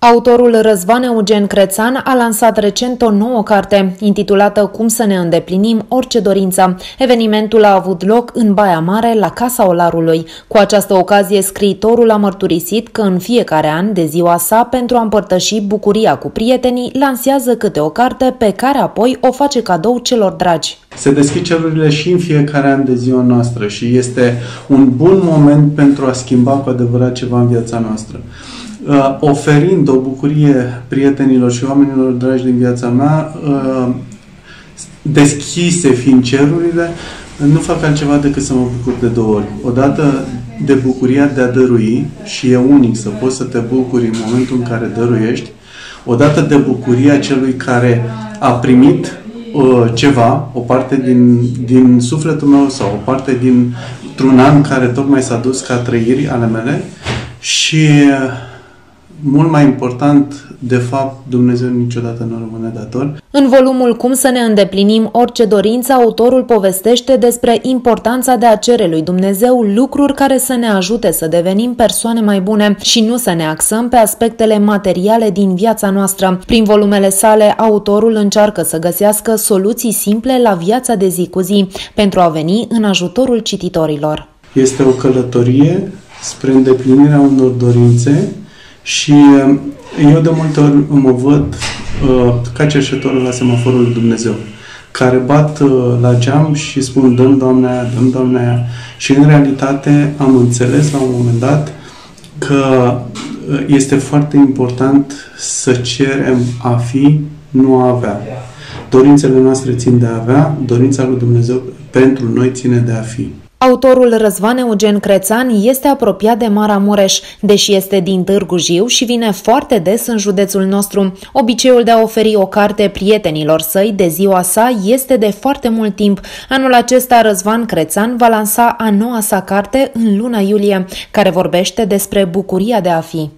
Autorul Răzvan Eugen Crețan a lansat recent o nouă carte, intitulată Cum să ne îndeplinim orice dorință. Evenimentul a avut loc în Baia Mare, la Casa Olarului. Cu această ocazie, scriitorul a mărturisit că în fiecare an, de ziua sa, pentru a împărtăși bucuria cu prietenii, lansează câte o carte pe care apoi o face cadou celor dragi. Se deschid cerurile și în fiecare an de ziua noastră și este un bun moment pentru a schimba cu adevărat ceva în viața noastră. Oferind o bucurie prietenilor și oamenilor dragi din viața mea, deschise fiind cerurile, nu fac altceva decât să mă bucur de două ori. Odată de bucuria de a dărui, și e unic să poți să te bucuri în momentul în care dăruiești, odată de bucuria celui care a primit ceva, o parte din sufletul meu sau o parte dintr-un an care tocmai s-a dus ca trăiri ale mele și mult mai important, de fapt, Dumnezeu niciodată nu rămâne dator. În volumul Cum să ne îndeplinim orice dorință, autorul povestește despre importanța de a cere lui Dumnezeu lucruri care să ne ajute să devenim persoane mai bune și nu să ne axăm pe aspectele materiale din viața noastră. Prin volumele sale, autorul încearcă să găsească soluții simple la viața de zi cu zi pentru a veni în ajutorul cititorilor. Este o călătorie spre îndeplinirea unor dorințe și eu de multe ori mă văd ca cerșetorul la semaforul lui Dumnezeu, care bat la geam și spun dăm Doamne aia, dăm Doamne aia. Și în realitate am înțeles la un moment dat că este foarte important să cerem a fi, nu a avea. Dorințele noastre țin de a avea, dorința lui Dumnezeu pentru noi ține de a fi. Autorul Răzvan Eugen Crețan este apropiat de Maramureș, deși este din Târgu Jiu și vine foarte des în județul nostru. Obiceiul de a oferi o carte prietenilor săi de ziua sa este de foarte mult timp. Anul acesta Răzvan Crețan va lansa a noua sa carte în luna iulie, care vorbește despre bucuria de a fi.